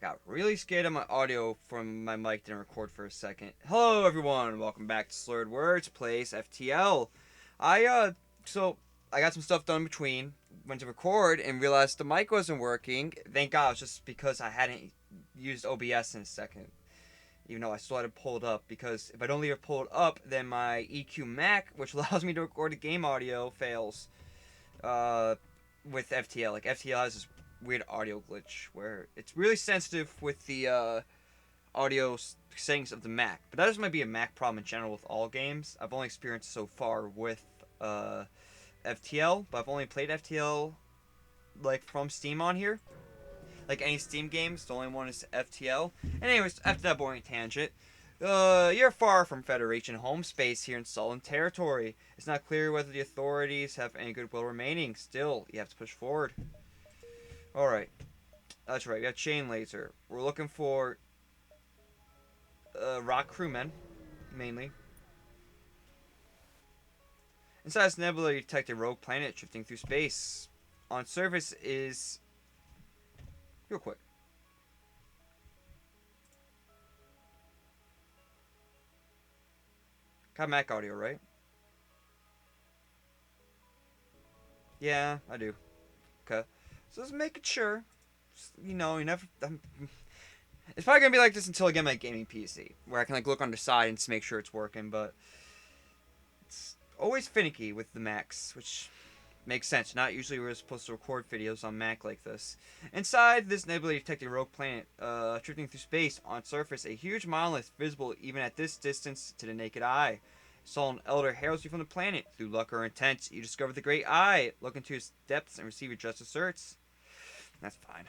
got really scared of my audio from my mic didn't record for a second. Hello everyone, welcome back to SLuredWOrds plays FTL. I so I got some stuff done in between, went to record and realized the mic wasn't working. Thank God, it was just because I hadn't used OBS in a second. Even though I still had it pulled up, because if I don't leave it pulled up, then my EQ Mac, which allows me to record the game audio, fails. With FTL. Like FTL has this weird audio glitch where it's really sensitive with the audio settings of the Mac. But that just might be a Mac problem in general with all games. I've only experienced so far with FTL, but I've only played FTL like from Steam on here. Like any Steam games, the only one is FTL. And anyways, after that boring tangent, you're far from Federation home space here in Sullen territory. It's not clear whether the authorities have any goodwill remaining. Still, you have to push forward. Alright. That's right, we have chain laser. We're looking for rock crewmen, mainly. Inside this nebula, you detect a rogue planet drifting through space. On surface is... Real quick. Got Mac audio, right? Yeah, I do. Okay. So just making sure. Just, you never... it's probably going to be like this until I get my gaming PC. Where I can like look on the side and just make sure it's working, but... It's always finicky with the Macs, which makes sense. Not usually we're supposed to record videos on Mac like this. Inside this nebula, you detect a rogue planet drifting through space. On surface, a huge monolith visible even at this distance to the naked eye. Sullen Elder hails you from the planet. Through luck or intent, you discover the Great Eye. Look into its depths and receive your just desserts. That's fine.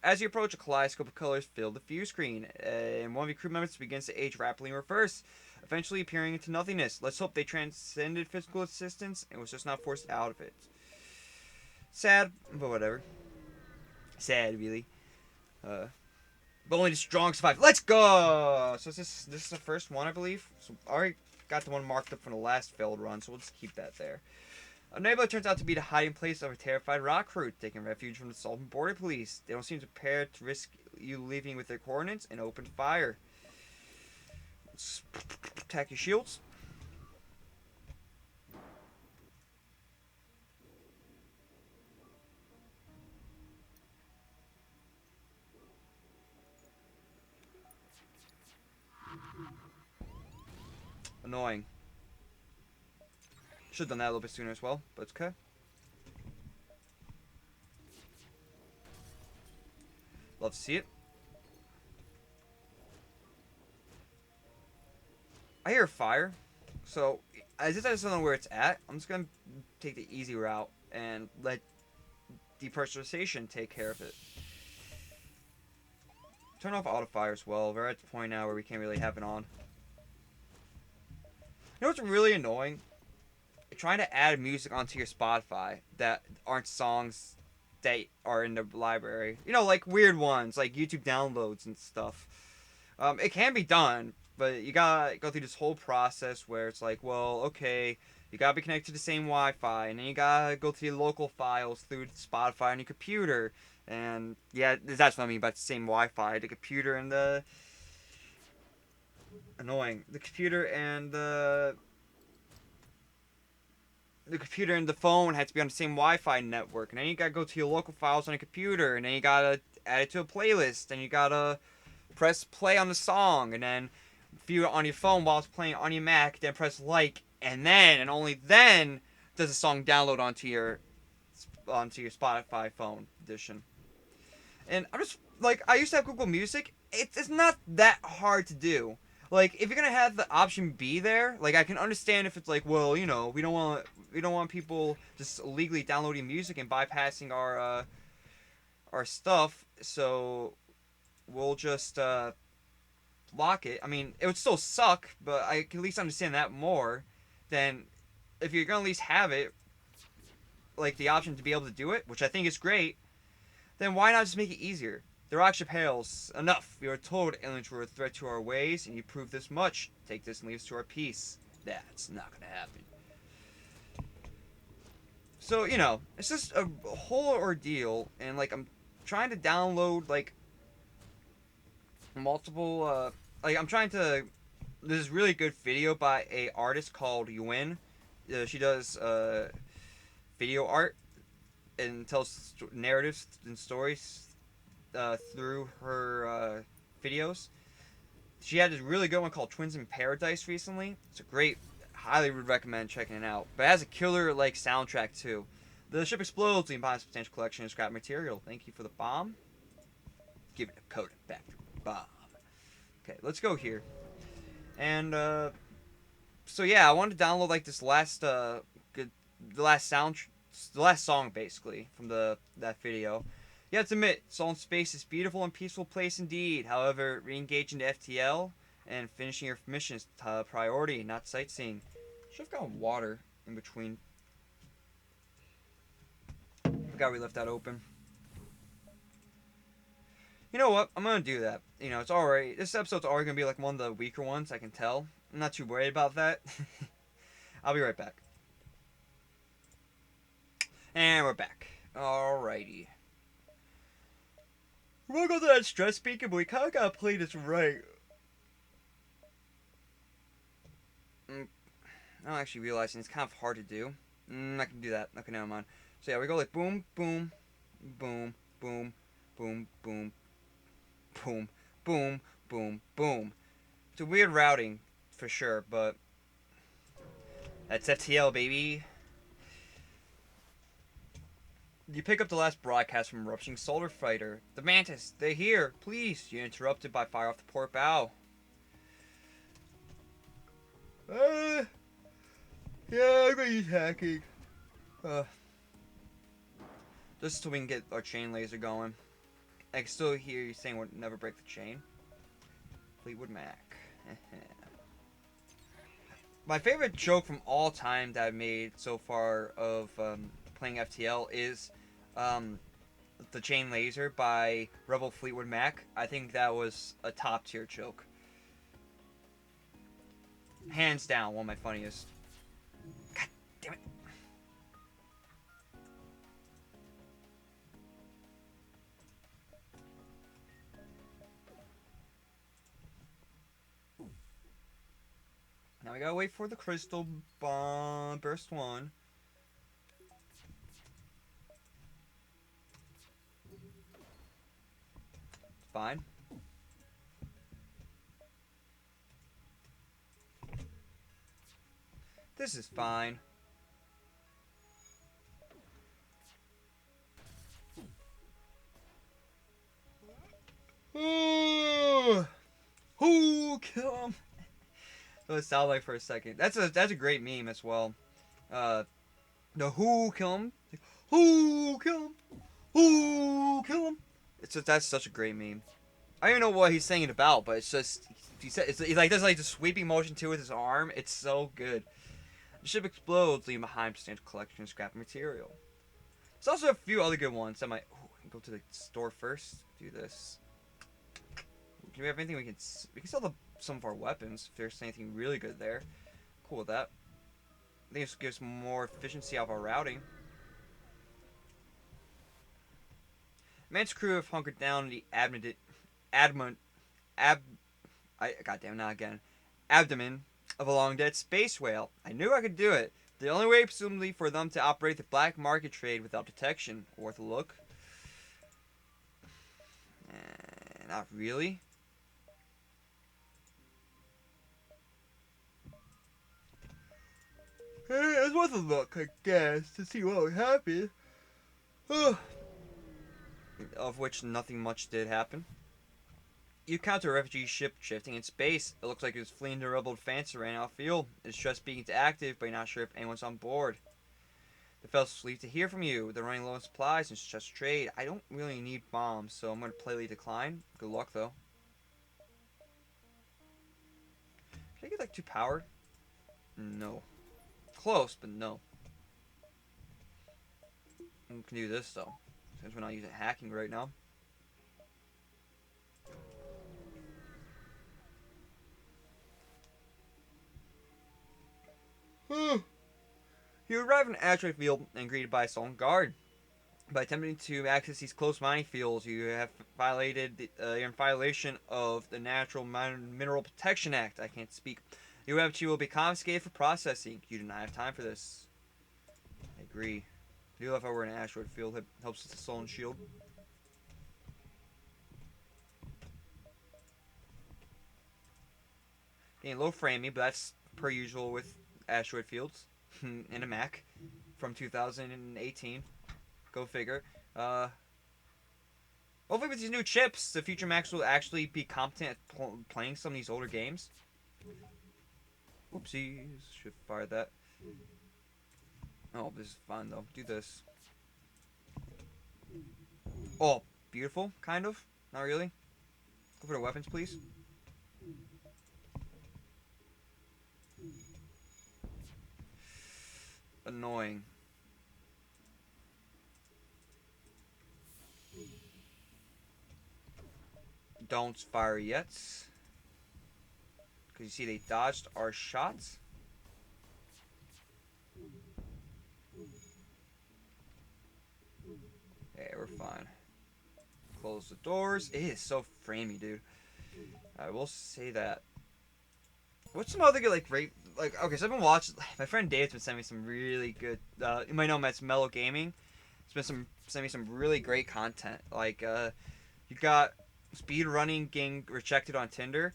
As you approach, a kaleidoscope of colors fill the view screen, and one of your crew members begins to age rapidly in reverse, eventually appearing into nothingness. Let's hope they transcended physical existence and was just not forced out of it. Sad, but whatever. Sad, really. But only the strong survive. Let's go! So this is the first one, I believe. So I already got the one marked up from the last failed run, so we'll just keep that there. A nebula turns out to be the hiding place of a terrified rock crew, taking refuge from the Sultan Border Police. They don't seem prepared to risk you leaving with their coordinates and open fire. Let's attack your shields. Annoying. Should have done that a little bit sooner as well, but it's okay. Love to see it. I hear fire, so I just don't know where it's at. I'm just gonna take the easy route and let depressurization take care of it. Turn off auto fire as well. We're at the point now where we can't really have it on. You know what's really annoying? Trying to add music onto your Spotify that aren't songs that are in the library. You know, like weird ones, like YouTube downloads and stuff. It can be done, but you gotta go through this whole process where it's like, well, okay, you gotta be connected to the same Wi-Fi, and then you gotta go to your local files through Spotify on your computer. And yeah, that's what I mean by the same Wi-Fi. The computer and the... Annoying. The computer and the computer and the phone had to be on the same Wi-Fi network, and then you gotta go to your local files on a computer, and then you gotta add it to a playlist, and you gotta press play on the song, and then view it on your phone while it's playing on your Mac, then press like, and then, and only then, does the song download onto your Spotify phone edition. And I'm just, like, I used to have Google Music. It's not that hard to do. Like, if you're gonna have the option be there, like, I can understand if it's like, well, we don't want people just illegally downloading music and bypassing our stuff, so we'll just block it. I mean, it would still suck, but I can at least understand that more than if you're gonna at least have it, like the option to be able to do it, which I think is great. Then why not just make it easier? The rockship hails. Enough. We were told aliens were a threat to our ways, and you prove this much. Take this and leave us to our peace. That's not gonna happen. So, it's just a whole ordeal, and, like, I'm trying to download, like, multiple like I'm trying to. There's a really good video by a artist called Yuan. She does video art and tells narratives and stories through her videos. She had this really good one called Twins in Paradise recently. It's a great, highly would recommend checking it out. But it has a killer like soundtrack too. The ship explodes, leaving behind a substantial collection of scrap material. Thank you for the bomb. Give it a code back. Bomb. Okay, let's go here. And so yeah, I wanted to download like this last the last the last song basically from that video. You have to admit, Soul in Space is a beautiful and peaceful place indeed. However, re-engaging the FTL and finishing your mission is priority, not sightseeing. Should have gotten water in between. Forgot we left that open. You know what? I'm gonna do that. You know, it's alright. This episode's already gonna be like one of the weaker ones, I can tell. I'm not too worried about that. I'll be right back. And we're back. Alrighty. We're gonna go to that stress speaker, but we kinda gotta play this right. I'm actually realizing it's kind of hard to do. I can do that. Okay, never mind. So yeah, we go like boom, boom, boom, boom, boom, boom, boom, boom, boom, boom. It's a weird routing, for sure, but that's FTL, baby. You pick up the last broadcast from Eruption Solar Fighter. The Mantis, they're here. Please, you're interrupted by fire off the port bow. Yeah, I'm gonna use hacking. Just so we can get our chain laser going. I can still hear you saying we'll never break the chain. Fleetwood Mac. My favorite joke from all time that I've made so far of playing FTL is the chain laser by Rebel Fleetwood Mac. I think that was a top tier joke. Hands down, one of my funniest. God damn it. Now we gotta wait for the crystal bomb burst one. Fine. This is fine. Ooh, kill him. What it sounded like for a second. That's a great meme as well. The who kill him? Who kill him? Who kill him? That's such a great meme. I don't even know what he's saying it about, but it's just he like does like the sweeping motion too with his arm. It's so good. The ship explodes, leaving behind a substantial collection of scrap material. There's also a few other good ones. I might go to the store first. Do this. Do we have anything we can sell some of our weapons if there's anything really good there. Cool with that. I think this gives more efficiency out of our routing. Man's crew have hunkered down in the abdomen of a long dead space whale. I knew I could do it. The only way, presumably, for them to operate the black market trade without detection. Worth a look. Not really. It's worth a look, I guess, to see what would happen. Of which nothing much did happen. You encounter a refugee ship shifting in space. It looks like it's fleeing the rebel defense and ran out of fuel. It's just speaking to active, but you're not sure if anyone's on board. The fellas leave to hear from you. They're running low on supplies and it's just trade. I don't really need bombs, so I'm going to politely decline. Good luck, though. Can I get like 2 powered? No. Close, but no. We can do this, though, since we're not using hacking right now. You arrive in an asteroid field and greeted by a stolen guard. By attempting to access these close mining fields, you have violated. You're in violation of the Natural Mineral Protection Act. I can't speak. Your FTL will be confiscated for processing. You do not have time for this. I agree. I do love how we're in an asteroid field. It helps with the soul and shield. Getting low framing, but that's per usual with asteroid fields in a Mac from 2018. Go figure. Hopefully with these new chips, the future Macs will actually be competent at playing some of these older games. Oopsies. Should fire that. Oh, this is fun though. Do this. Oh, beautiful, kind of. Not really. Go for the weapons, please. Annoying. Don't fire yet. Because you see they dodged our shots. Okay, we're fine. Close the doors. It is so framey, dude. I will say that. What's some other good, like, great, like, okay, so I've been watching, my friend Dave's been sending me some really good, you might know him as Mellow Gaming. He's been sending me some really great content. Like, you got speed running getting rejected on Tinder.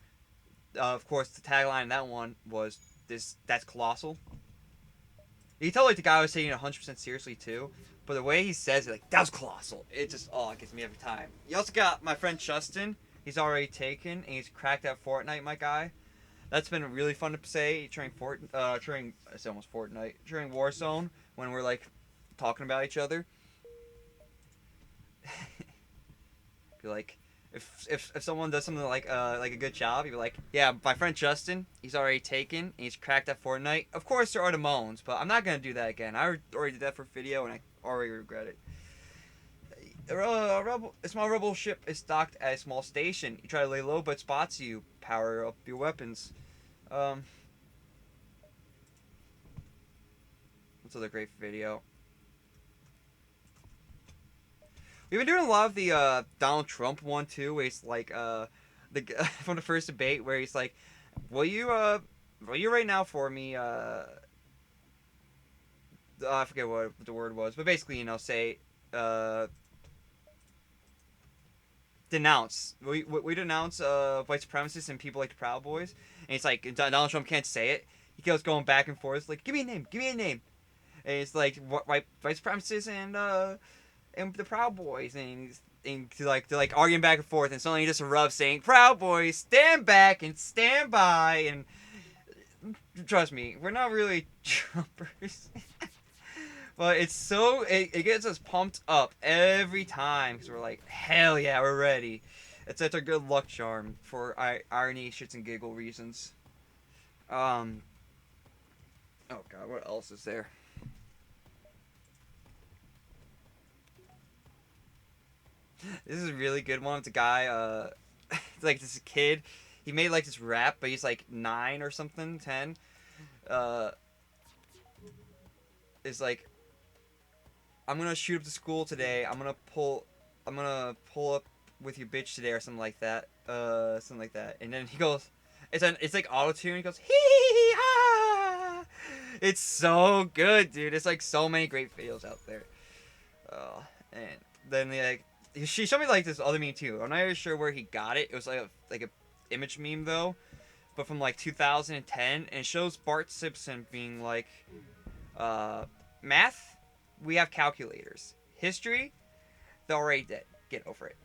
Of course, the tagline in that one was, that's colossal. You tell, like, the guy was taking it 100% seriously, too. But the way he says it, like, that was colossal. It just, oh, it gets me every time. You also got my friend Justin. He's already taken, and he's cracked out Fortnite, my guy. That's been really fun to say during I say almost Fortnite, during Warzone, when we're, like, talking about each other. Be like, if someone does something like a good job, you'd be like, yeah, my friend Justin, he's already taken, and he's cracked at Fortnite. Of course, there are the moans, but I'm not gonna do that again. I already did that for video, and I already regret it. A small rebel ship is docked at a small station. You try to lay low, but it spots you. Power up your weapons. What's another great video? We've been doing a lot of the Donald Trump one too, where he's like the from the first debate where he's like, will you right now for me I forget what the word was, but basically, you know, say denounce. We denounce white supremacists and people like the Proud Boys, and it's like Donald Trump can't say it. He keeps going back and forth like, give me a name, give me a name, and it's like white supremacists and the Proud Boys, and they're like arguing back and forth, and suddenly he just erupts saying, "Proud Boys, stand back and stand by." And trust me, we're not really Trumpers. But it's so it gets us pumped up every time because we're like, hell yeah, we're ready. It's such a good luck charm for irony, shits and giggle reasons. Um. Oh god, what else is there? This is a really good one. It's a guy. It's like this kid. He made like this rap, but he's like 9 or something, 10. Uh. Is like, I'm gonna shoot up the school today. I'm gonna pull up with your bitch today or something like that. Something like that. And then he goes, it's like auto tune. He goes hee hee hee ha. It's so good, dude. It's like so many great videos out there. And then she showed me like this other meme too. I'm not really sure where he got it. It was like a image meme though, but from like 2010, and it shows Bart Simpson being like, math. We have calculators. History, they're already dead. Get over it.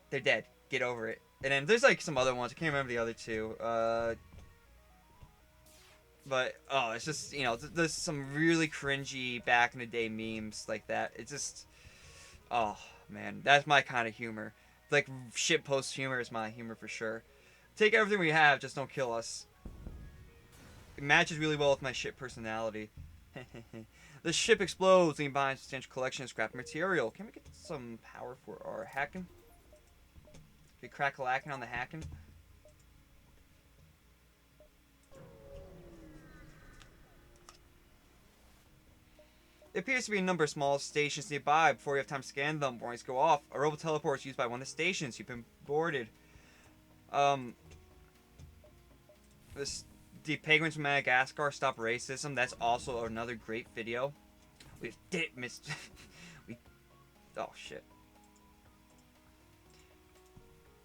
They're dead. Get over it. And then there's like some other ones. I can't remember the other two. But oh, it's just, you know, there's some really cringy back in the day memes like that. It's just, oh man, that's my kind of humor. Like shit post humor is my humor for sure. Take everything we have, just don't kill us. It matches really well with my shit personality. The ship explodes, leaving behind a substantial collection of scrap material. Can we get some power for our hacking? Get crack-a-lacking on the hacking. There appears to be a number of small stations nearby. Before you have time to scan them, warnings go off. A robot teleport is used by one of the stations. You've been boarded. This, the penguins from Madagascar stop racism. That's also another great video. We did it, Mr. we. Oh shit.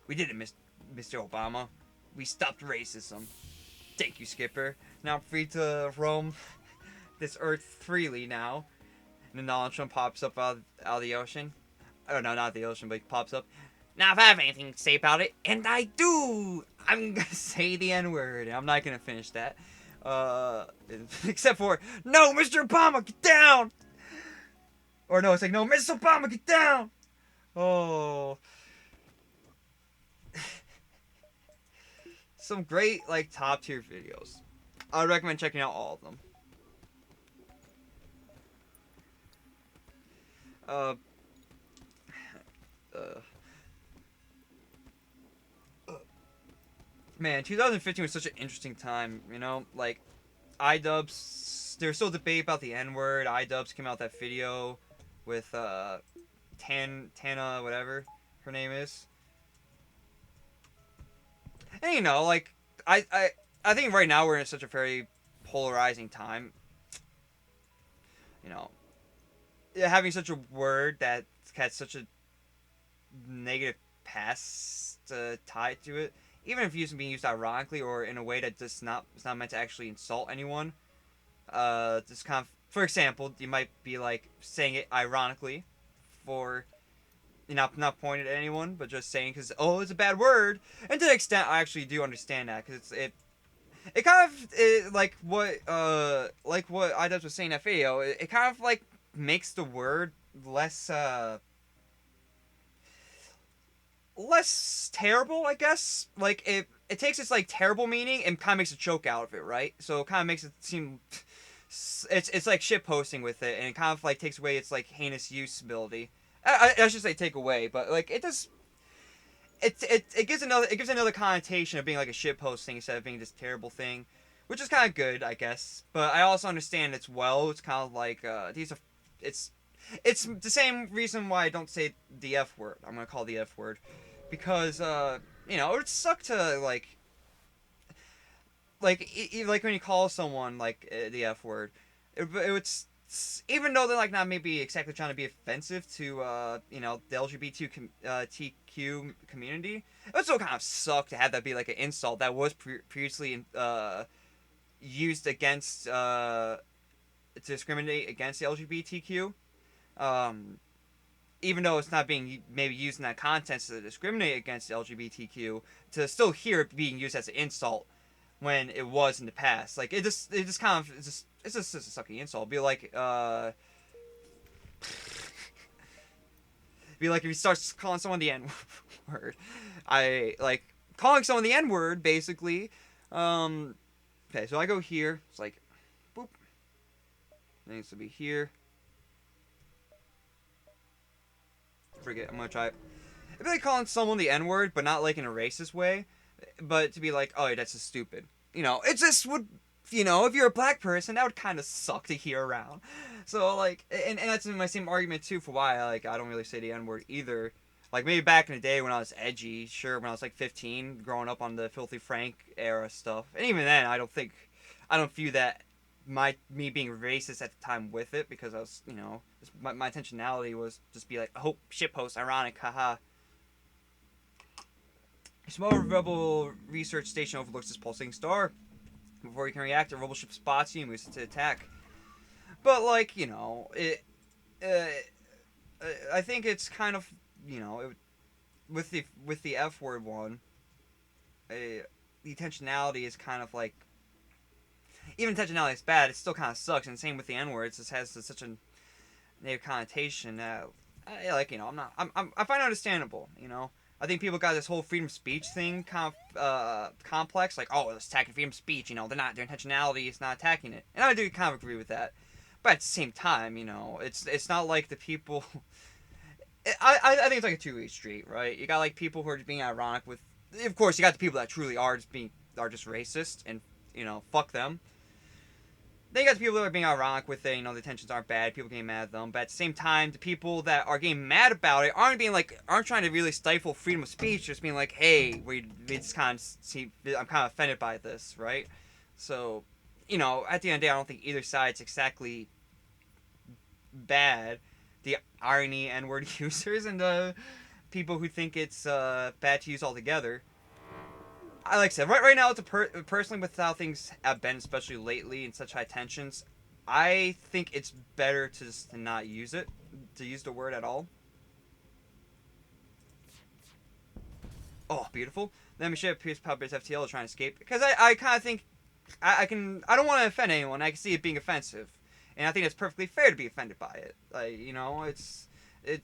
We did it, Mr. Obama. We stopped racism. Thank you, Skipper. Now I'm free to roam this earth freely now. And then Donald Trump pops up out of the ocean. Oh no, not the ocean, but he pops up. Now if I have anything to say about it, and I do, I'm gonna say the N-word. I'm not gonna finish that. Except for, no, Mr. Obama, get down! Or no, it's like, no, Mr. Obama, get down! Oh. Some great, like, top tier videos. I would recommend checking out all of them. Man, 2015 was such an interesting time, you know? Like, iDubbbz, there's still debate about the N-word. iDubbbz came out with that video with, Tana, whatever her name is. And, you know, like, I think right now we're in such a very polarizing time. You know, having such a word that has such a negative past tied to it, even if it's being used ironically or in a way that it's not meant to actually insult anyone. Just kind of, for example, you might be like saying it ironically, for not pointed at anyone, but just saying because it's a bad word. And to the extent I actually do understand that, because it kind of like what iDubbbz was saying in that video. It kind of like makes the word less terrible, I guess. Like it takes its like terrible meaning and kind of makes a joke out of it, right? So it kind of makes it seem it's like shit posting with it, and it kind of like takes away its like heinous use ability. I should say take away, but like it does. It gives another connotation of being like a shit posting instead of being this terrible thing, which is kind of good, I guess. But I also understand it's it's kind of like it's the same reason why I don't say the F word. I'm gonna call the F word because it would suck to like when you call someone like the F word, it would. Even though they're like not maybe exactly trying to be offensive to the LGBTQ community, it would still kind of suck to have that be like an insult that was previously used against to discriminate against the LGBTQ. Even though it's not being maybe used in that context to discriminate against the LGBTQ, to still hear it being used as an insult when it was in the past, like it just kind of it's just a sucky insult. Be like if you start calling someone the N word, I like calling someone the N word basically. Okay, so I go here. It's like, boop. It needs to be here. Forget. I'm gonna try it. It'd be like calling someone the N word, but not like in a racist way, but to be like, oh, that's just stupid. It just would. If you're a black person, that would kind of suck to hear around. So, like, and that's my same argument, too, for why, like, I don't really say the N-word either. Like, maybe back in the day when I was edgy, sure, when I was, like, 15, growing up on the Filthy Frank era stuff. And even then, I don't view that me being racist at the time with it, because I was, my intentionality was just be like, oh, shitpost, ironic, haha. A small rebel research station overlooks this pulsating star. Before you can react, a rebel ship spots you and moves to attack. But, like, I think it's kind of, with the F word one, the intentionality is kind of like, even intentionality is bad, it still kind of sucks, and same with the N word, it just has such a negative connotation that, I find it understandable, I think people got this whole freedom of speech thing kind of complex, like, oh, it's attacking freedom of speech, their intentionality is not attacking it. And I do kind of agree with that. But at the same time, it's not like the people... I think it's like a two-way street, right? You got, like, people who are just being ironic with... Of course, you got the people that truly are just racist, and, fuck them. Then you got the people that are being ironic with it, the tensions aren't bad, people getting mad at them, but at the same time, the people that are getting mad about it aren't trying to really stifle freedom of speech, just being like, hey, it's kind of, see, I'm kind of offended by this, right? So, at the end of the day, I don't think either side's exactly bad. The irony N-word users and the people who think it's bad to use altogether. Like I said, right now, personally, with how things have been, especially lately, in such high tensions, I think it's better to just to not use it, to use the word at all. Oh, beautiful. Then we should have Pierce Puppets FTL trying to escape, because I kind of think I don't want to offend anyone. I can see it being offensive, and I think it's perfectly fair to be offended by it. Like, it.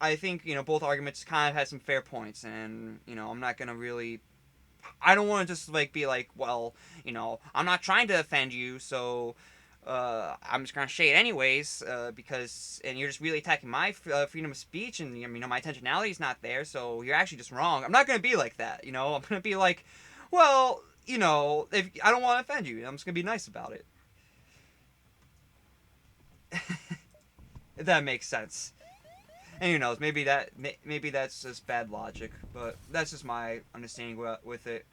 I think both arguments kind of had some fair points, and I'm not gonna really. I don't want to just be like, well, I'm not trying to offend you, so I'm just gonna say it anyways, and you're just really attacking my freedom of speech, and my intentionality is not there, so you're actually just wrong. I'm not gonna be like that, I'm gonna be like, well, if I don't want to offend you, I'm just gonna be nice about it. If that makes sense. And who knows, maybe that's just bad logic, but that's just my understanding with it.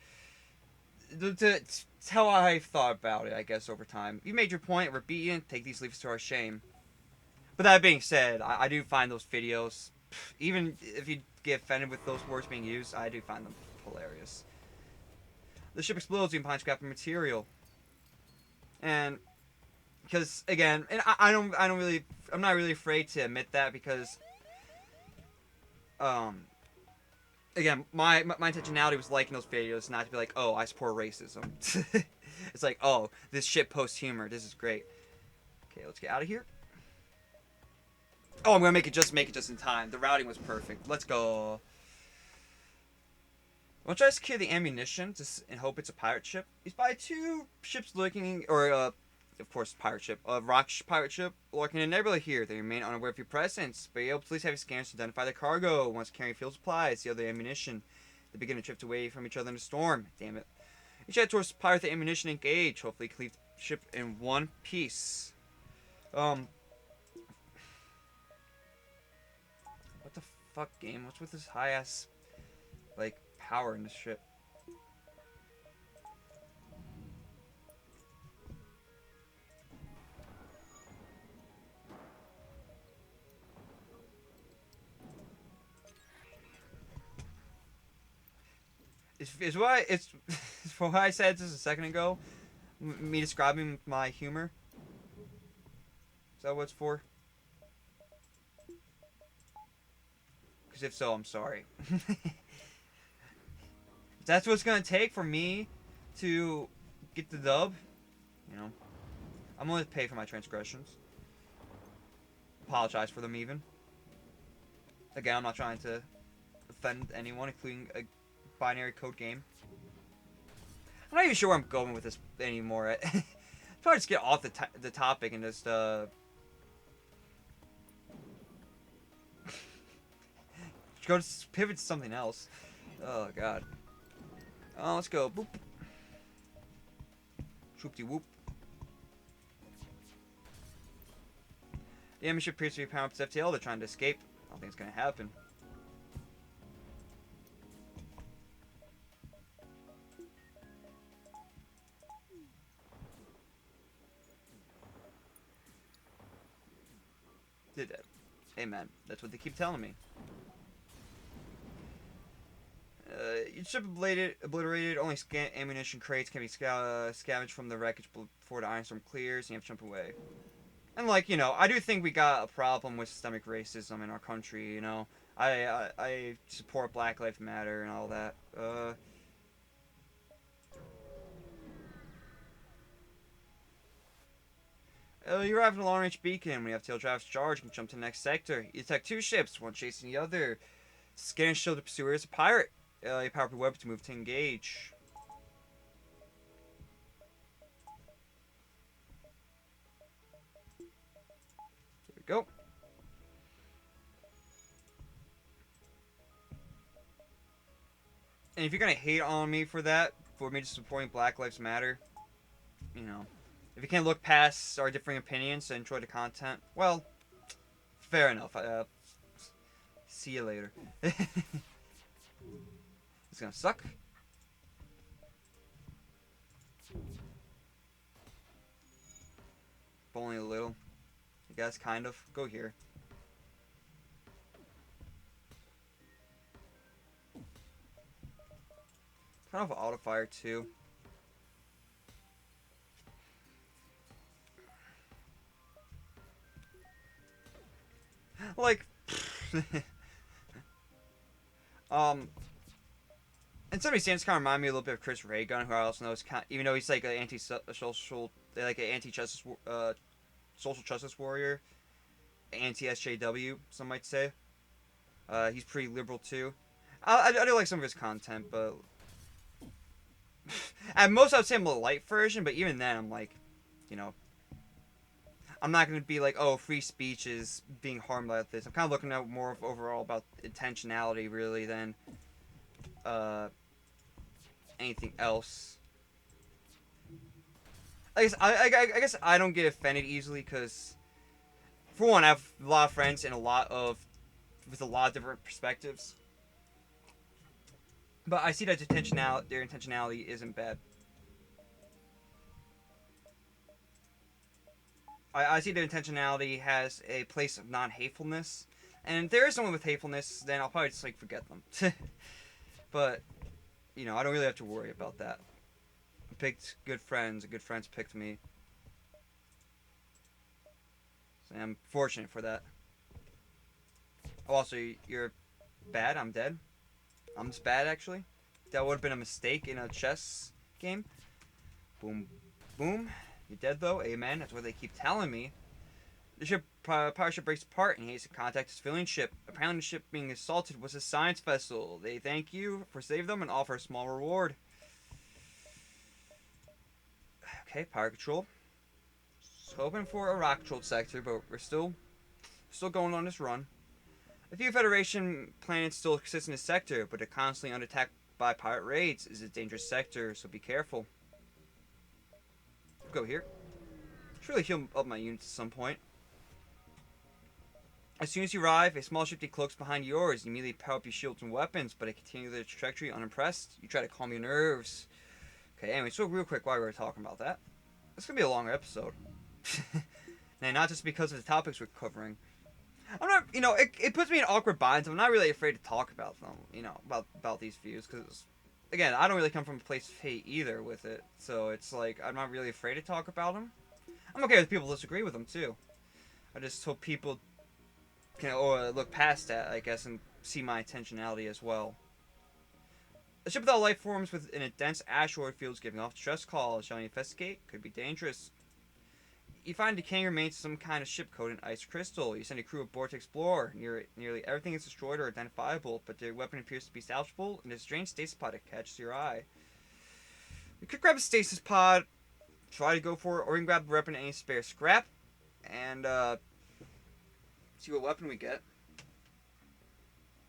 It's how I've thought about it, I guess, over time. You made your point, we're beaten, take these leaves to our shame. But that being said, I do find those videos, even if you get offended with those words being used, I do find them hilarious. The ship explodes behind scrapping material. And because again, and I'm not really afraid to admit that, because um again, my intentionality was liking those videos, not to be like, oh, I support racism. It's like, oh, this shit post humor, this is great. Okay, let's get out of here. Oh, I'm gonna make it just in time. The routing was perfect. Let's go. I'll try to secure the ammunition and hope it's a pirate ship. You spy two ships looking, or of course, pirate ship, a rock pirate ship lurking in a neighborhood here. They remain unaware of your presence, but you're able to at least have your scanners to identify the cargo. Once carrying fuel supplies, the other ammunition. They begin to drift away from each other in a storm. Damn it. You head towards pirate the ammunition engage. Hopefully, you can leave the ship in one piece. What the fuck, game? What's with this high ass, power in this ship? It's what it's for what I said just a second ago. Me describing my humor. Is that what it's for? Because if so, I'm sorry. If that's what it's gonna take for me to get the dub, I'm willing to pay for my transgressions. Apologize for them even. Again, I'm not trying to offend anyone, including a binary code game. I'm not even sure where I'm going with this anymore. Probably just get off the topic and just go to pivot to something else. Oh god. Oh, let's go. Boop. Shoop-de whoop. The enemy ship appears to be powering up its FTL. They're trying to escape. I don't think it's gonna happen. Did that. Amen. That's what they keep telling me. Your ship obliterated. Only ammunition crates can be scavenged from the wreckage before the iron storm clears, and you have to jump away. And I do think we got a problem with systemic racism in our country. I support Black Lives Matter and all that. You arrive at a long-range beacon. When you have tail drive's charge, you can jump to the next sector. You detect two ships, one chasing the other. Scan and show the pursuer is a pirate. You power up your weapon to move to engage. There we go. And if you're gonna hate on me for that, for me just supporting Black Lives Matter, If you can't look past our differing opinions and enjoy the content, well, fair enough. See you later. It's gonna suck. But only a little. I guess, kind of. Go here. Kind of auto fire too. Like, in some sense, kind of remind me a little bit of Chris Raygun, who I also know is kind, even though he's like an anti-social, like an anti-justice, social justice warrior, anti-SJW, some might say. He's pretty liberal too. I do like some of his content, but at most I would say I'm a light version. But even then, I'm like, you know, I'm not going to be like, oh, free speech is being harmed by this. I'm kind of looking at more of overall about intentionality, really, than anything else. I guess I don't get offended easily because, for one, I have a lot of friends and with a lot of different perspectives. But I see that their intentionality isn't bad. I see that intentionality has a place of non-hatefulness, and if there is someone with hatefulness, then I'll probably just like forget them. But you know, I don't really have to worry about that. I picked good friends. Good friends picked me. So I'm fortunate for that. Oh, also, you're bad. I'm dead. I'm just bad, actually. That would have been a mistake in a chess game. Boom, boom. You're dead, though. Amen. That's what they keep telling me. The ship, pirate ship breaks apart and he has to contact his civilian ship. Apparently the ship being assaulted was a science vessel. They thank you for saving them and offer a small reward. Okay, pirate control. Just hoping for a rock controlled sector, but we're still going on this run. A few Federation planets still exist in this sector, but they're constantly under attack by pirate raids. It's a dangerous sector, so be careful. Go here. Should really heal up my units at some point. As soon as you arrive, a small ship decloaks behind yours. You immediately power up your shields and weapons, but they continue their trajectory unimpressed. You try to calm your nerves. Okay, anyway, so real quick, while we were talking about that, it's gonna be a longer episode. And not just because of the topics we're covering. I'm not, you know, it puts me in awkward binds. I'm not really afraid to talk about them, you know, about these views, because, again, I don't really come from a place of hate either with it. So it's like, I'm not really afraid to talk about them. I'm okay with people who disagree with them, too. I just hope people can look past that, I guess, and see my intentionality as well. A ship without life forms within a dense asteroid field is giving off distress calls. Shall you investigate? Could be dangerous. You find decaying remains of some kind of ship coated in ice crystal. You send a crew aboard to explore. Nearly everything is destroyed or identifiable, but their weapon appears to be salvageable, and a strange stasis pod that catches your eye. You could grab a stasis pod, try to go for it, or you can grab the weapon and any spare scrap, and see what weapon we get.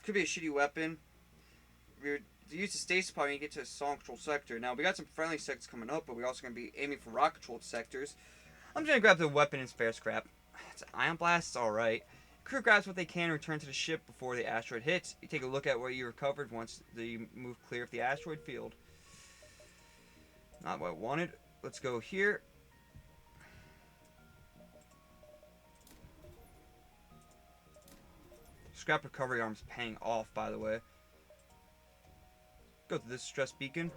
Could be a shitty weapon. We're to use the stasis pod when you get to a song controlled sector. Now we got some friendly sectors coming up, but we're also going to be aiming for rock controlled sectors. I'm just going to grab the weapon and spare scrap. It's an ion blast, alright. Crew grabs what they can and return to the ship before the asteroid hits. You take a look at what you recovered once you move clear of the asteroid field. Not what I wanted. Let's go here. Scrap recovery arm's paying off, by the way. Go to this stress beacon.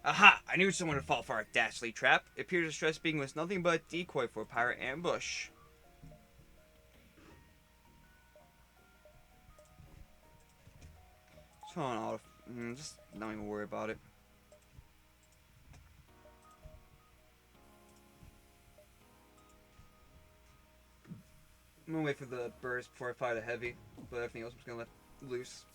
Aha! I knew someone would fall for our dastardly trap. It appears the stress beacon was nothing but a decoy for a pirate ambush. So on, just don't even worry about it. I'm gonna wait for the burst before I fire the heavy, but everything else I'm just gonna let loose.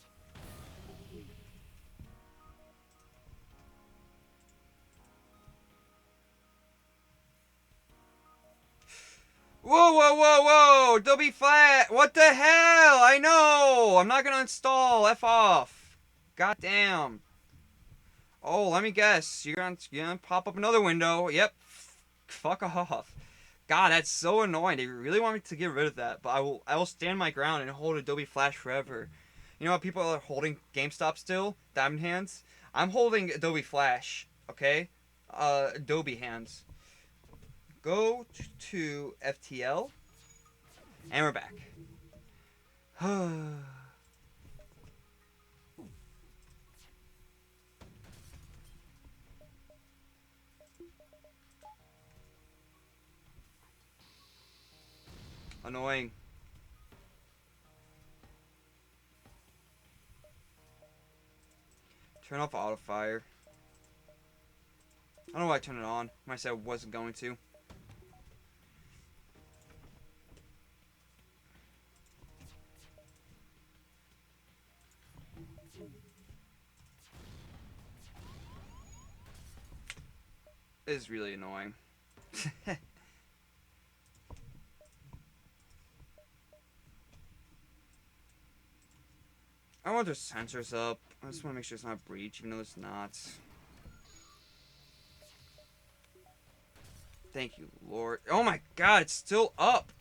Whoa, whoa, whoa, whoa! Don't be flat! What the hell? I know! I'm not gonna install! F off! God damn. Oh, let me guess. You're gonna pop up another window. Yep. Fuck off. God, that's so annoying. They really want me to get rid of that, but I will stand my ground and hold Adobe Flash forever. You know how people are holding GameStop still? Diamond hands? I'm holding Adobe Flash, okay? Adobe hands. Go to FTL, and we're back. Annoying. Turn off auto fire. I don't know why I turned it on when I said I wasn't going to. It is really annoying. I want the sensors up. I just want to make sure it's not breach, even though it's not. Thank you, Lord. Oh my god, it's still up!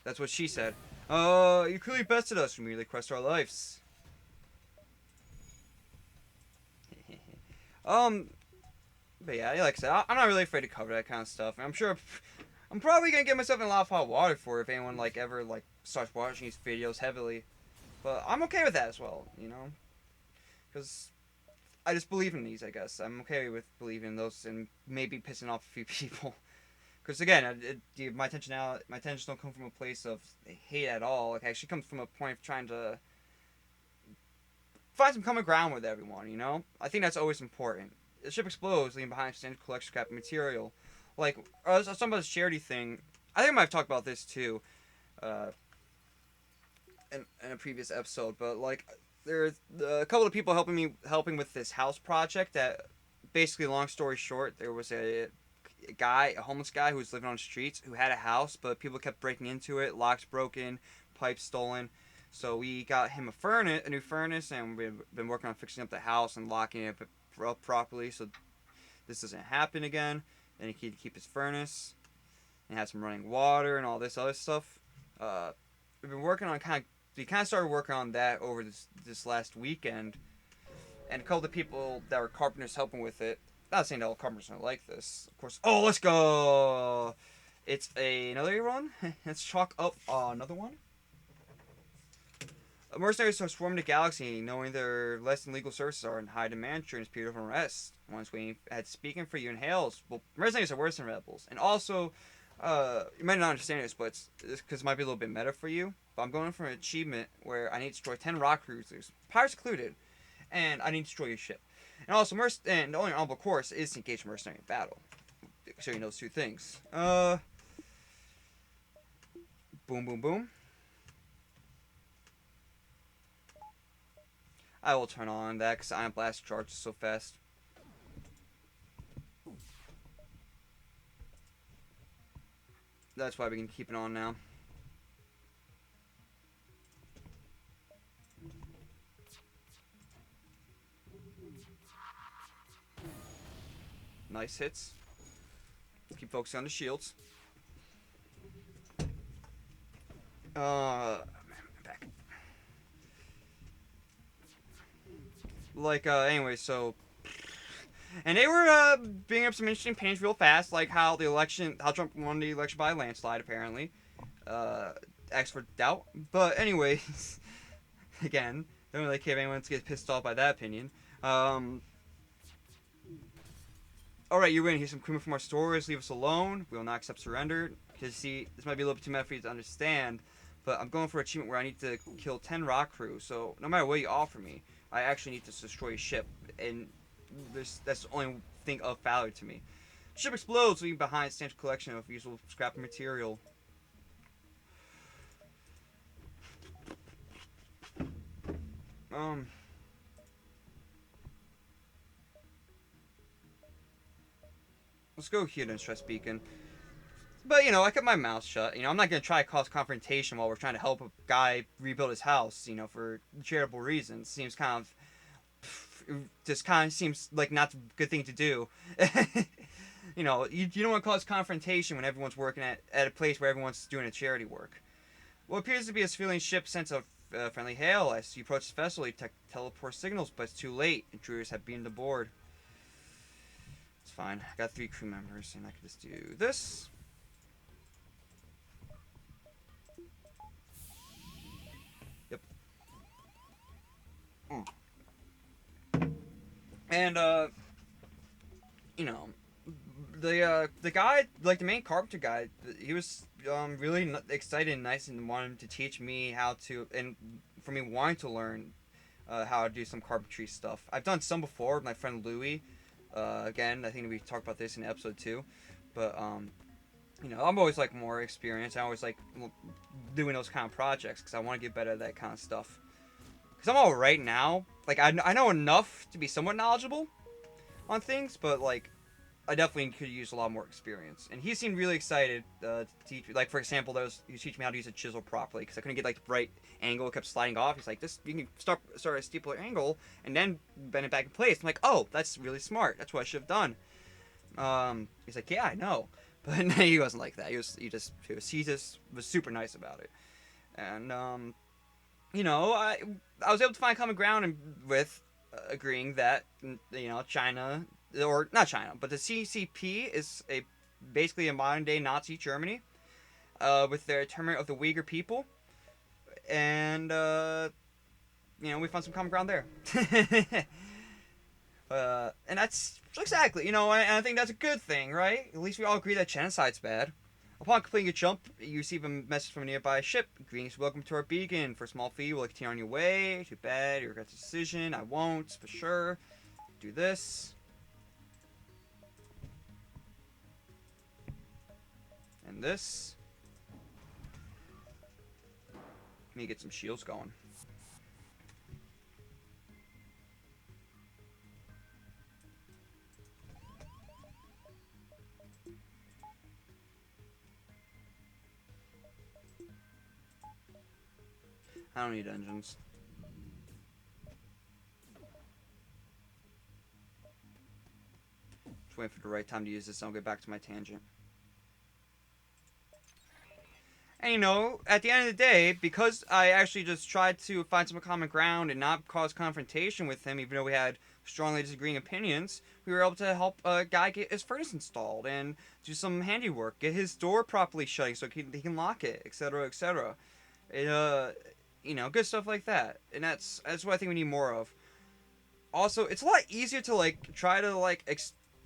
That's what she said. You clearly bested us. We merely crushed our lives. um, but yeah, like I said, I'm not really afraid to cover that kind of stuff. I'm sure I'm probably gonna get myself in a lot of hot water for it if anyone like ever like starts watching these videos heavily. But I'm okay with that as well, you know, because I just believe in these. I guess I'm okay with believing in those and maybe pissing off a few people. Because again, my attention don't come from a place of hate at all. It actually comes from a point of trying to find some common ground with everyone. You know, I think that's always important. The ship explodes, leaving behind standard collection scrap material. Like I was talking about this charity thing. I think I might have talked about this too, uh, in a previous episode. But like, there's a couple of people helping with this house project. That basically, long story short, there was a homeless guy who was living on the streets, who had a house, but people kept breaking into it, locks broken, pipes stolen. So we got him a new furnace, and we've been working on fixing up the house and locking it up properly, so this doesn't happen again. And he can keep his furnace and have some running water and all this other stuff. We've been working on we kind of started working on that over this last weekend, and a couple of people that were carpenters helping with it. Not saying that all carpenters are like this, of course. Oh, let's go! It's another one. Let's chalk up another one. Mercenaries are swarming the galaxy, knowing their less than legal services are in high demand during this period of unrest. Once we had speaking for you in hails, well, mercenaries are worse than rebels. And also, you might not understand this, but it's because it might be a little bit meta for you. But I'm going for an achievement where I need to destroy 10 rock cruisers, pirates included, and I need to destroy your ship. And also, and the only honorable course is to engage mercenary in battle. Showing those two things. Boom, boom, boom. I will turn on that because Ion Blast charges so fast. That's why we can keep it on now. Nice hits. Let's keep focusing on the shields. Back. Like, anyway, so. And they were, bringing up some interesting pains real fast, like how Trump won the election by a landslide, apparently. Asked for doubt. But, anyways, again, don't really care if anyone gets pissed off by that opinion. Alright, you win. Here's some equipment from our stores. Leave us alone. We will not accept surrender. Because, see, this might be a little bit too meta for you to understand. But I'm going for an achievement where I need to kill 10 rock crew. So, no matter what you offer me, I actually need to destroy a ship. And that's the only thing of value to me. Ship explodes, leaving behind a substantial collection of useful scrap material. Let's go here then, Stress Beacon. But, you know, I kept my mouth shut. You know, I'm not going to try to cause confrontation while we're trying to help a guy rebuild his house, you know, for charitable reasons. Seems kind of just kind of seems like not a good thing to do. You know, you don't want to cause confrontation when everyone's working at a place where everyone's doing a charity work. What appears to be a civilian ship sends a friendly hail. As you approach the vessel, you teleport signals, but it's too late. Intruders have beamed aboard. It's fine. I got 3 crew members, and I can just do this. Yep. And you know, the guy, like the main carpenter guy, he was really excited and nice and wanted to teach me how to, and for me wanting to learn how to do some carpentry stuff. I've done some before with my friend Louie. Again, I think we talked about this in episode 2, but you know, I'm always like more experienced. I always like doing those kind of projects because I want to get better at that kind of stuff. Because I'm all right now. Like I know enough to be somewhat knowledgeable on things, but like I definitely could use a lot more experience. And he seemed really excited to teach me. Like, for example, he was teaching me how to use a chisel properly because I couldn't get like the right angle. It kept sliding off. He's like, "This you can start a steeper angle and then bend it back in place." I'm like, "Oh, that's really smart. That's what I should have done." He's like, "Yeah, I know," but he wasn't like that. He just was super nice about it. And you know, I was able to find common ground with agreeing that you know China, or not China, but the CCP is basically a modern day Nazi Germany, with their internment of the Uyghur people, and you know we found some common ground there. And that's exactly, you know, and I think that's a good thing, right? At least we all agree that genocide's bad. Upon completing your jump, you receive a message from a nearby ship. "Greetings, welcome to our beacon. For a small fee, you will continue on your way. Too bad, you regret the decision. I won't, for sure. Do this. And this. Let me get some shields going. I don't need engines. Just waiting for the right time to use this and I'll get back to my tangent. And you know, at the end of the day, because I actually just tried to find some common ground and not cause confrontation with him, even though we had strongly disagreeing opinions, we were able to help a guy get his furnace installed and do some handiwork, get his door properly shut so he can lock it, etc., etc. You know, good stuff like that. And that's what I think we need more of. Also, it's a lot easier to like try to like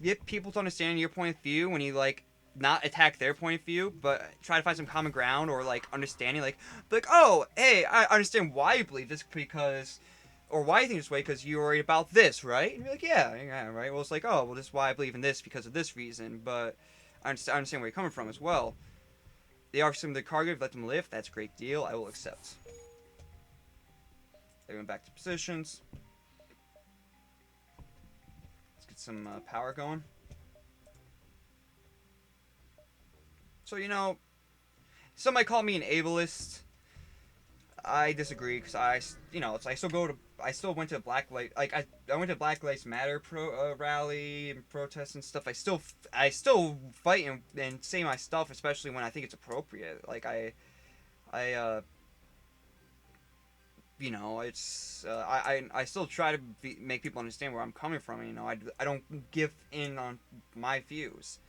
get people to understand your point of view when you like not attack their point of view, but try to find some common ground or like understanding. Like, oh, hey, I understand why you believe this because, or why you think this way because you're worried about this, right? And you're like, yeah, right. Well, it's like, oh, well, this is why I believe in this because of this reason, but I understand where you're coming from as well. They offer some of the cargo, let them live. That's a great deal. I will accept. They went back to positions. Let's get some power going. So, you know, some might call me an ableist. I disagree because you know, I still went to a Black Lives, like I went to Black Lives Matter rally and protests and stuff. I still fight and say my stuff, especially when I think it's appropriate. Like you know, it's I still try to make people understand where I'm coming from. You know, I don't give in on my views.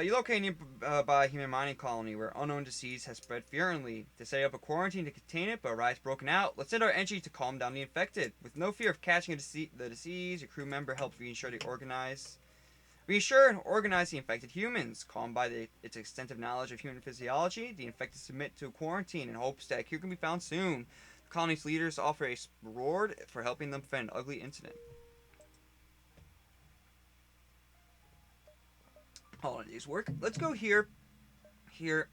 You locate nearby a human mining colony where unknown disease has spread virulently. To set up a quarantine to contain it, but a riot's broken out. Let's send our entry to calm down the infected. With no fear of catching the disease, your crew member helps reassure and organize the infected humans. Calmed by its extensive knowledge of human physiology, the infected submit to a quarantine in hopes that a cure can be found soon. The colony's leaders offer a reward for helping them prevent an ugly incident. All of these work. Let's go here, because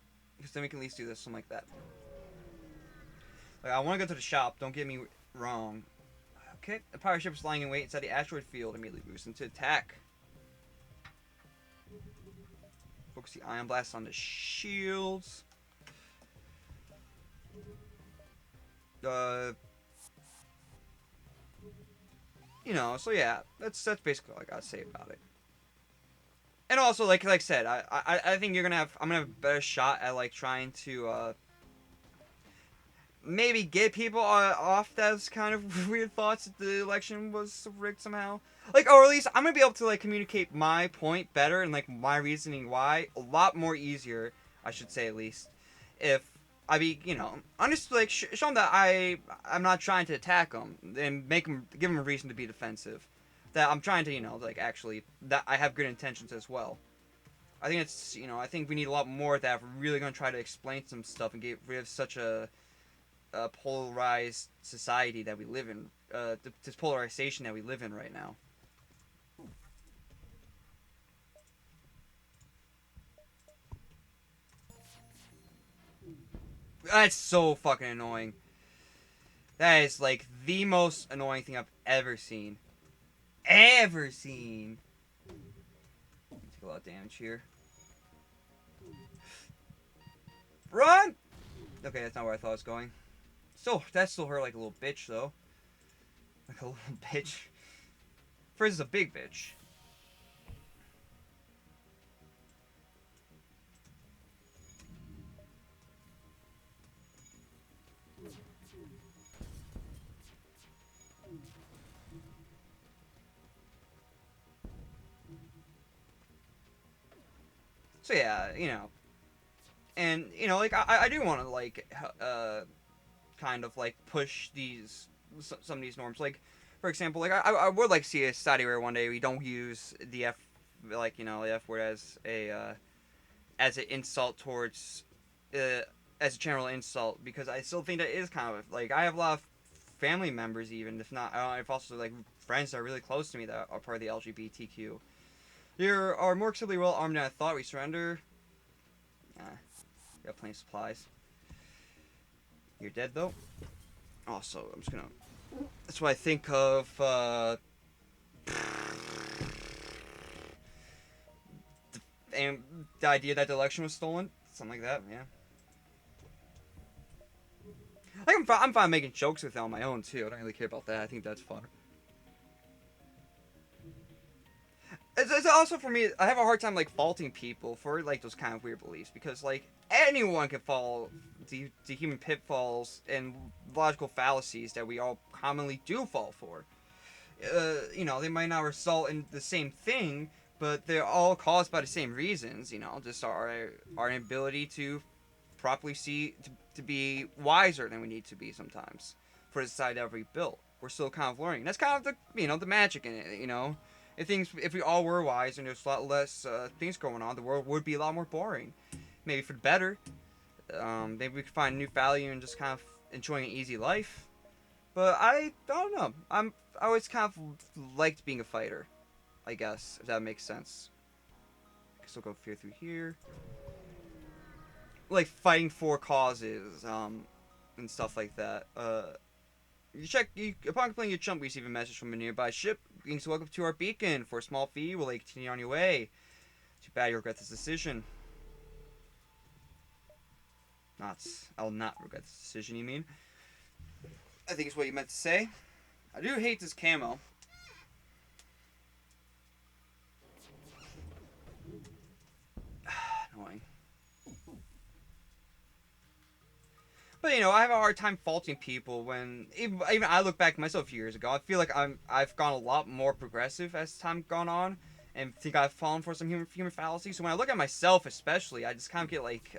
then we can at least do this, something like that. Like, I want to go to the shop, don't get me wrong. Okay, the pirate ship is lying in wait inside the asteroid field, immediately moves into attack. Focus the ion blast on the shields. So yeah, that's basically all I gotta say about it. And also, like I said, I think I'm gonna have a better shot at like trying to maybe get people off those kind of weird thoughts that the election was rigged somehow. Like, or at least I'm gonna be able to like communicate my point better and like my reasoning why a lot more easier, I should say at least, if I be honest, like show them that I'm not trying to attack them and give them a reason to be defensive. That I'm trying to like actually that I have good intentions as well. I think I think we need a lot more of that if we're really gonna try to explain some stuff and get rid of such a polarized society that we live in, this polarization that we live in right now. That's so fucking annoying. That is like the most annoying thing I've ever seen. Ever seen. Take a lot of damage here. Run! Okay, that's not where I thought it was going. That still hurt like a little bitch though. Like a little bitch. Frizz is a big bitch. So yeah, and like I do want to like kind of like push some of these norms. Like for example, like I would like to see a society where one day we don't use the F like the F word as an insult towards as a general insult, because I still think that is kind of like I have a lot of family members, even if not I've also like friends that are really close to me that are part of the LGBTQ. You are more acceptably well armed than I thought. We surrender. We got plenty of supplies. You're dead though. Also, I'm just gonna. That's what I think of. And the idea that the election was stolen, something like that. Yeah. Like I'm fine making jokes with it on my own too. I don't really care about that. I think that's fun. It's also for me. I have a hard time like faulting people for like those kind of weird beliefs, because like anyone can fall to human pitfalls and logical fallacies that we all commonly do fall for. They might not result in the same thing, but they're all caused by the same reasons. Just our inability to properly to be wiser than we need to be sometimes for the society that we built. We're still kind of learning. That's kind of the magic in it. If we all were wise and there's a lot less things going on, the world would be a lot more boring. Maybe for the better. Maybe we could find new value in just kind of enjoying an easy life. But I don't know. I always kind of liked being a fighter, I guess, if that makes sense. I can still go fear through here. Like fighting for causes, and stuff like that. Upon completing your jump, we receive a message from a nearby ship. Greetings, welcome to our beacon. For a small fee, we'll let you continue on your way. Too bad you regret this decision. I'll not regret this decision, you mean? I think it's what you meant to say. I do hate this camo. Annoying. But I have a hard time faulting people when even I look back at myself a few years ago. I feel like I've gone a lot more progressive as time gone on, and think I've fallen for some human fallacies. So when I look at myself, especially, I just kind of get like,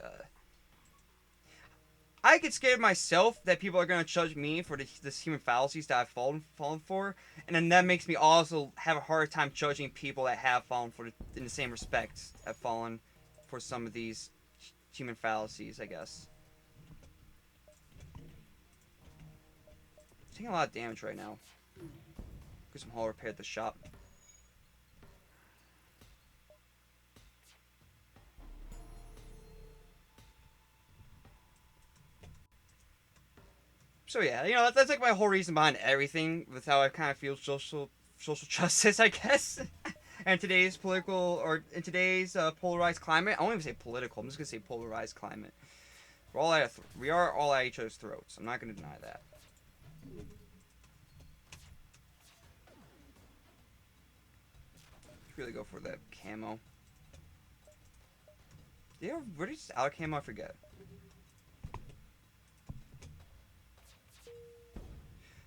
I get scared myself that people are gonna judge me for this human fallacies that I've fallen for, and then that makes me also have a hard time judging people that have fallen for in the same respect, have fallen for some of these human fallacies, I guess. Taking a lot of damage right now. Get some hull repair at the shop. So yeah, that's like my whole reason behind everything, with how I kind of feel social justice, I guess. And in today's polarized climate, I won't even say political. I'm just gonna say polarized climate. We are all at each other's throats. I'm not gonna deny that. really go for that camo. Yeah, what is out of camo? I forget.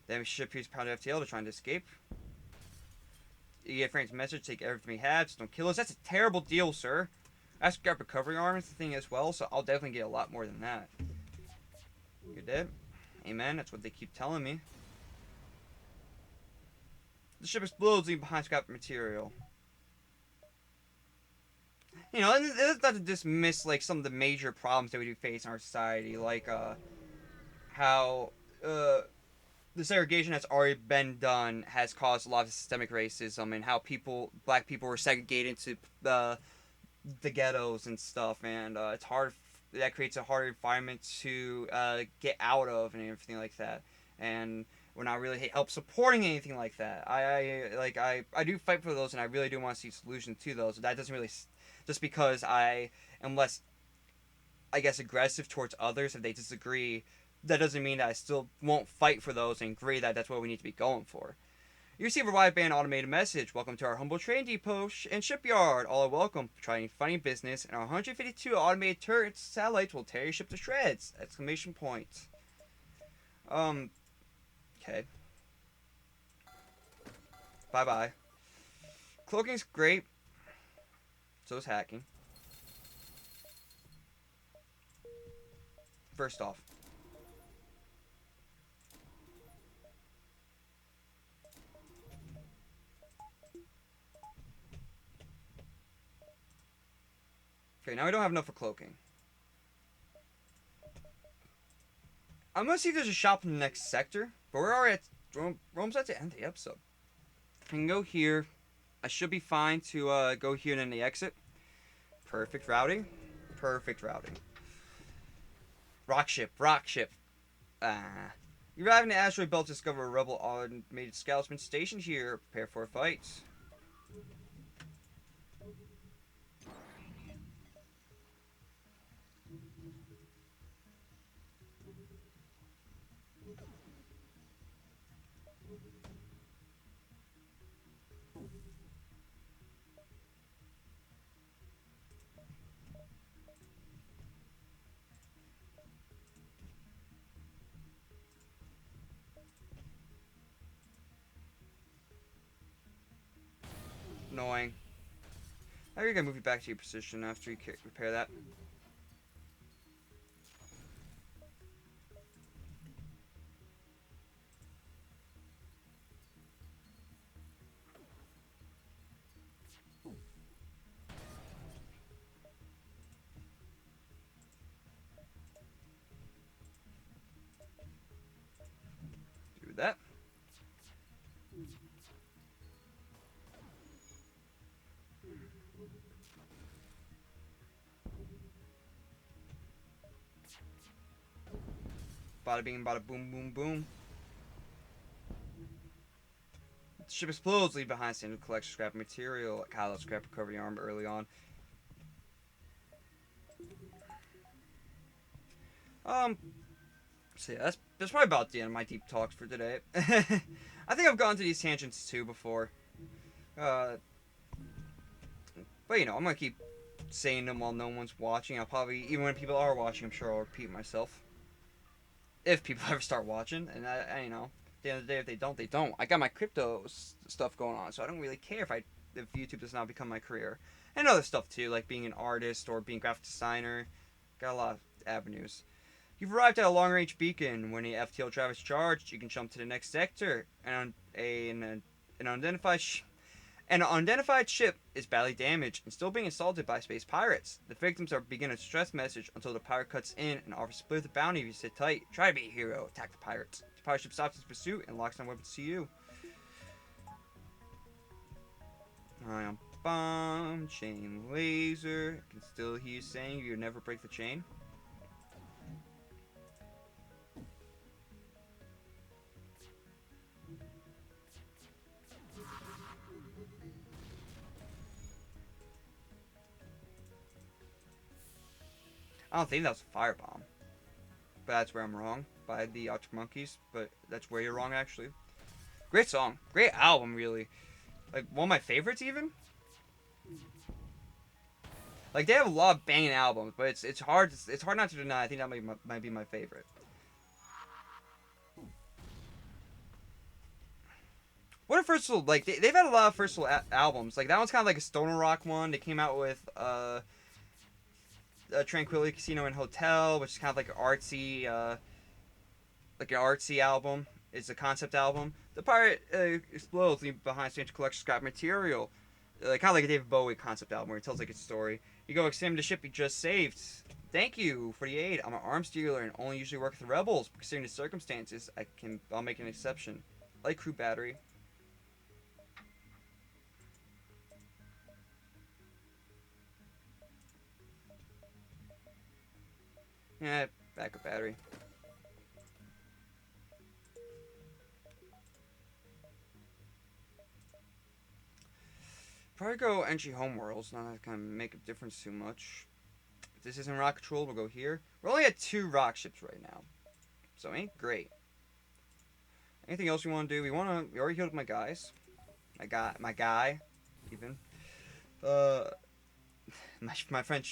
Damage ship use pound FTL to trying to escape. You get Frank's message, take everything we have, just don't kill us. That's a terrible deal, sir. I have scrap recovery armor is the thing as well, so I'll definitely get a lot more than that. You're dead? Amen, that's what they keep telling me. The ship explodes, leaving behind scrap material. You know, and it's not to dismiss, like, some of the major problems that we do face in our society, like, how, the segregation that's already been done has caused a lot of systemic racism, and how black people were segregated to the ghettos and stuff, and it's hard. That creates a harder environment to get out of and everything like that. And we're not really help supporting anything like that. I do fight for those, and I really do want to see solutions to those. That doesn't really just because I am less, I guess, aggressive towards others if they disagree. That doesn't mean that I still won't fight for those and agree that that's what we need to be going for. You receive a wideband automated message. Welcome to our humble train depot and shipyard. All are welcome. Trying funny business, and our 152 automated turret satellites will tear your ship to shreds! Exclamation point. Okay. Bye-bye. Cloaking's great. So is hacking. First off. Okay, now we don't have enough for cloaking. I'm gonna see if there's a shop in the next sector, but we're already at almost at the end of the episode. I can go here. I should be fine to go here and then the exit. Perfect routing. Perfect routing. Rock ship. You arrive in the asteroid belt to discover a rebel automated scoutsman stationed here. Prepare for a fight. Annoying. Now you're gonna move you back to your position after you repair that. Do that. Bada bing, bada boom, boom, boom. The ship explodes, leave behind standard collection scrap material. Kylo scrap recovery armor early on. So yeah, that's probably about the end of my deep talks for today. I think I've gone to these tangents too before. But you know, I'm gonna keep saying them while no one's watching. I'll probably, even when people are watching, I'm sure I'll repeat myself. If people ever start watching, and I you know, at the end of the day, if they don't, they don't. I got my crypto stuff going on, so I don't really care if YouTube does not become my career. And other stuff too, like being an artist or being a graphic designer. Got a lot of avenues. You've arrived at a long-range beacon. When the FTL drive is charged, you can jump to the next sector. And an unidentified ship is badly damaged and still being assaulted by space pirates. The victims are beginning a distress message until the pirate cuts in and offers to split the bounty if you sit tight. Try to be a hero. Attack the pirates. The pirate ship stops its pursuit and locks down weapons to you. Ion bomb, chain laser. I can still hear you saying you'll never break the chain. I don't think that was a firebomb. But that's where I'm wrong. By the Arctic Monkeys. But that's where you're wrong, actually. Great song. Great album, really. Like, one of my favorites, even. Like, they have a lot of banging albums, but it's hard not to deny. I think that might be my favorite. What if First Soul, like, they've had a lot of First Soul albums. Like, that one's kind of like a stoner rock one. They came out with Tranquility Casino and Hotel, which is kind of like an artsy album. It's a concept album. The Pirate Explodes, leaving behind strange collection scrap material. Kind of like a David Bowie concept album where he tells like its story. You go examine the ship you just saved. Thank you for the aid. I'm an arms dealer and only usually work with the rebels. But considering the circumstances, I'll make an exception. Like crew battery. Yeah, backup battery. Probably go entry homeworlds. Not that kind of make a difference too much. If this isn't rock control, we'll go here. We're only at 2 rock ships right now, so ain't great. Anything else we want to do? We already healed my guys. My guy, even. Uh, my friend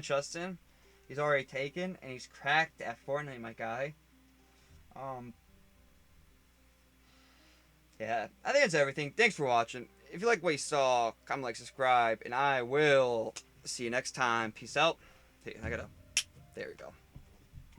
Justin, he's already taken and he's cracked at Fortnite. My guy. Um, yeah, I think that's everything. Thanks for watching. If you like what you saw, comment, like, subscribe, and I will see you next time. Peace out. Hey, I gotta. There we go.